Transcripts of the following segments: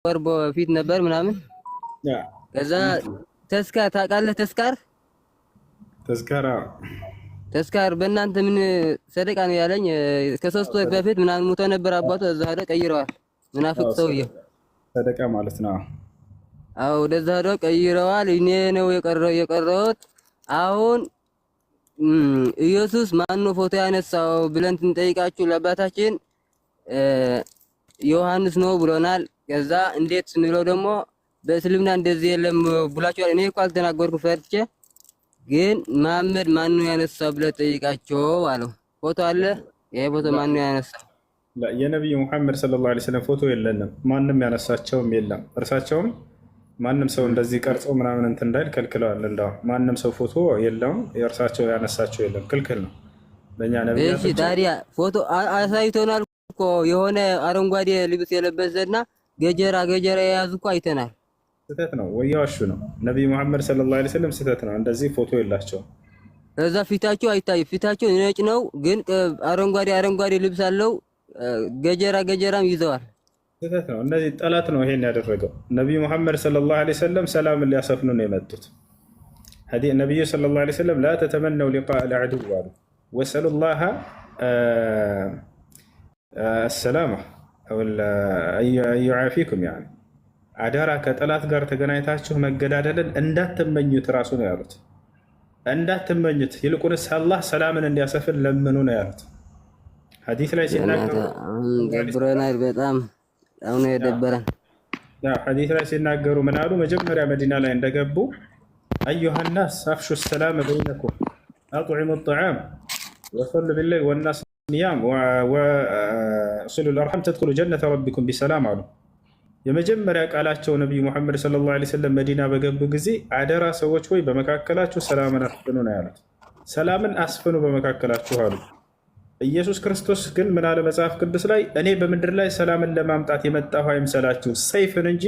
ወር በፊት ነበር ምናምን። ከዛ ተስካር ታውቃለህ? ተስካር በእናንተ ምን ሰደቃ ነው ያለኝ። ከ3 ወር በፊት ምናምን ሞቶ ነበር አባቱ። እዛ ሄዶ ቀይረዋል። ምናፍቅ ሰውዬው ሰደቃ ማለት ነው። አዎ ወደዛ ሄዶ ቀይረዋል። እኔ ነው የቀረሁት። አሁን ኢየሱስ ማነው ፎቶ ያነሳው ብለን እንጠይቃችሁ ለአባታችን ዮሐንስ ነው ብሎናል። ከዛ እንዴት ስንለው ደግሞ በእስልምና እንደዚህ የለም ብላችኋል። እኔ እኮ አልተናገርኩም ፈርቼ፣ ግን መሐመድ ማነው ያነሳው ብለህ ጠይቃቸው አለው። ፎቶ አለ? ይሄ ፎቶ ማነው ያነሳው? የነቢዩ ሙሐመድ ሰለላሁ ዐለይሂ ወሰለም ፎቶ የለንም። ማንም ያነሳቸውም የለም። እርሳቸውም ማንም ሰው እንደዚህ ቀርጾ ምናምን እንትን እንዳይል ከልክለዋል። እንደው ማንም ሰው ፎቶ የለውም፣ የእርሳቸው ያነሳቸው የለም፣ ክልክል ነው በእኛ ነብያት። እሺ ታዲያ ፎቶ አሳይቶናል እኮ የሆነ አረንጓዴ ልብስ የለበሰና ገጀራ የያዙ እኮ አይተናል። ስህተት ነው ወይ ያዋሹ ነው? ነቢዩ ሙሐመድ ሰለላሁ ዐለይሂ ወሰለም ስህተት ነው። እንደዚህ ፎቶ የላቸውም። እዛ ፊታቸው አይታይም። ፊታቸው ነጭ ነው፣ ግን አረንጓዴ ልብስ አለው። ገጀራም ይዘዋል። ስህተት ነው። እነዚህ ጠላት ነው ይሄን ያደረገው። ነቢዩ ሙሐመድ ሰለላሁ ዐለይሂ ወሰለም ሰላምን ሊያሰፍኑ ነው የመጡት። ነቢዩ ሰለላሁ ዐለይሂ ወሰለም ላ ተተመነው ሊቃእ ልዐዱው አሉ ወሰሉላህ አሰላማ አዩዓፊኩም። አዳራ ከጠላት ጋር ተገናኝታችሁ መገዳደልን እንዳትመኙት ራሱ ነው ያሉት። እንዳትመኙት፣ ይልቁንስ አላህ ሰላምን እንዲያሰፍን ለምኑ ነው ያሉት። ሐዲስ ላይ ሲናገሩ ደብረናል። በጣም አሁን የደበረን ሐዲስ ላይ ሲናገሩ ምን አሉ? መጀመሪያ መዲና ላይ እንደገቡ አዩሃ ናስ አፍሹ ሰላም በይነኩም አጥዒሙ ጣዓም ወሰሉ ቢለይል ወናስ ኒያም ወሲሉ ልአርሐም ተድኹሉ ጀነተ ረቢኩም ቢሰላም አሉ። የመጀመሪያ ቃላቸው ነቢዩ ሙሐመድ ሰለላሁ ዐለይሂ ወሰለም መዲና በገቡ ጊዜ አደራ ሰዎች ሆይ በመካከላችሁ ሰላምን አስፍኑ ነው ያሉት። ሰላምን አስፍኑ በመካከላችሁ አሉ። ኢየሱስ ክርስቶስ ግን ምን አለ መጽሐፍ ቅዱስ ላይ? እኔ በምድር ላይ ሰላምን ለማምጣት የመጣሁ አይምሰላችሁ፣ ሰይፍን እንጂ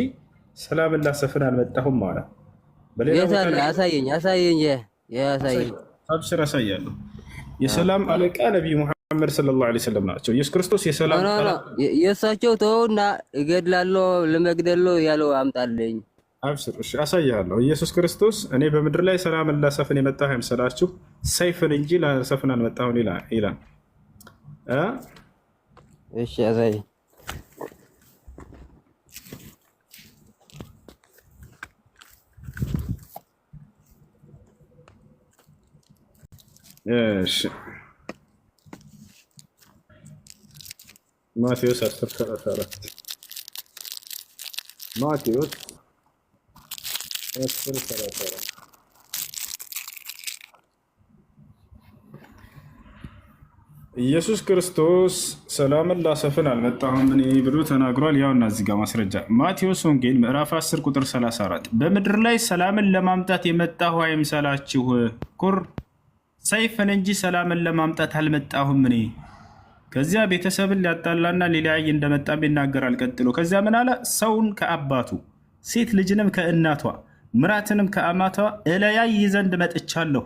ሰላምን ላሰፍን አልመጣሁም አለ። አሳየኝ። አብሽር አሳያለሁ። የሰላም አለቃ ነቢዩ ሙሐመድ ሰለላሁ ዐለይሂ ወሰለም ናቸው። ኢየሱስ ክርስቶስ የሰላም የእሳቸው ተውና እገድላለሁ ለመግደል ያለው አምጣልኝ። አብሽር እሺ፣ አሳያለሁ። ኢየሱስ ክርስቶስ እኔ በምድር ላይ ሰላምን ላሰፍን የመጣሁ አይምሰላችሁ፣ ሰይፍን እንጂ ላሰፍን አልመጣሁም ይላል። እሺ አሳይ። እሺ ማቴዎስ 10:34 ማቴዎስ 10:34 ኢየሱስ ክርስቶስ ሰላምን ላሰፍን አልመጣሁም እኔ ብሎ ተናግሯል። ያውና እዚህ ጋር ማስረጃ ማቴዎስ ወንጌል ምዕራፍ 10 ቁጥር 34 በምድር ላይ ሰላምን ለማምጣት የመጣሁ አይምሰላችሁ፣ ሰይፍን እንጂ ሰላምን ለማምጣት አልመጣሁም እኔ። ከዚያ ቤተሰብን ሊያጣላና ሊለያይ እንደመጣም ይናገራል። ቀጥሎ ከዚያ ምን አለ? ሰውን ከአባቱ ሴት ልጅንም ከእናቷ ምራትንም ከአማቷ እለያይ ዘንድ መጥቻለሁ፣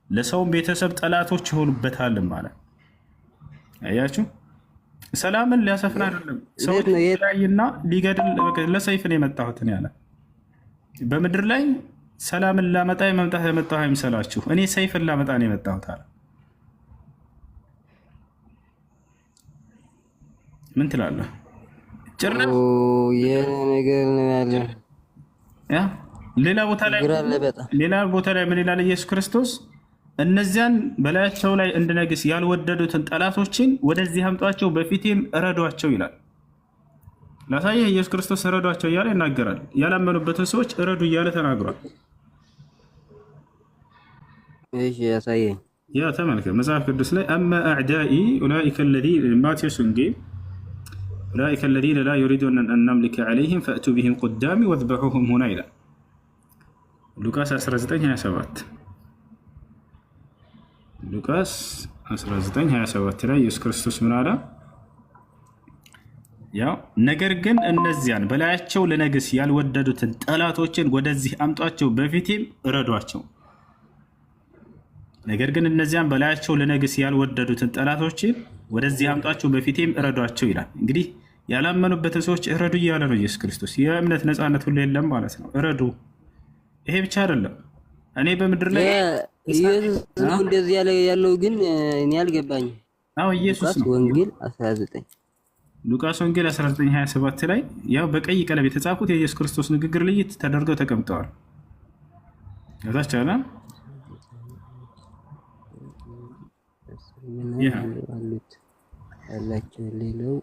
ለሰውም ቤተሰብ ጠላቶች ይሆኑበታልም አለ። አያችሁ፣ ሰላምን ሊያሰፍን አይደለም፣ ሰው ሊለያይና ሊገድል ለሰይፍን የመጣሁትን ያለ። በምድር ላይ ሰላምን ላመጣ የመጣሁ አይምሰላችሁ፣ እኔ ሰይፍን ላመጣ ነው የመጣሁት አለ። ምን ትላለህ? ጭራሽ ነገር ነው ያለ። ሌላ ቦታ ላይ ምን ይላል ኢየሱስ ክርስቶስ? እነዚያን በላያቸው ላይ እንድነግስ ያልወደዱትን ጠላቶችን ወደዚህ አምጧቸው፣ በፊቴም እረዷቸው ይላል። ላሳየህ፣ ኢየሱስ ክርስቶስ እረዷቸው እያለ ይናገራል። ያላመኑበትን ሰዎች እረዱ እያለ ተናግሯል። እሺ ያሳየኝ። ያ ተመልከት መጽሐፍ ቅዱስ ላይ አማ አዕዳኢ ኡላኢከ الذين ማቴዎስ ወንጌል ኡላኢከ الذين لا يريدون أن نملك عليهم فأتوا بهم قدامي واذبحوهم هنا ይላል። ሉቃስ 19:27 ሉቃስ 19:27 ላይ ኢየሱስ ክርስቶስ ምን አለ? ያው ነገር ግን እነዚያን በላያቸው ልነግስ ያልወደዱትን ጠላቶችን ወደዚህ አምጧቸው፣ በፊቴም እረዷቸው። ነገር ግን እነዚያን በላያቸው ልነግስ ያልወደዱትን ጠላቶችን ወደዚህ አምጧቸው፣ በፊቴም እረዷቸው ይላል። እንግዲህ ያላመኑበትን ሰዎች እረዱ እያለ ነው ኢየሱስ ክርስቶስ። የእምነት ነፃነት ሁሉ የለም ማለት ነው። እረዱ። ይሄ ብቻ አይደለም። እኔ በምድር ላይ ኢየሱስ ነው እንደዚህ ያለው ግን እኔ አልገባኝም። አዎ ኢየሱስ ነው። ወንጌል 19 ሉቃስ ወንጌል 19:27 ላይ ያው በቀይ ቀለም የተጻፉት የኢየሱስ ክርስቶስ ንግግር ልይት ተደርገው ተቀምጠዋል። ያዛቻለ ምን አሉት አላቸው ሌላው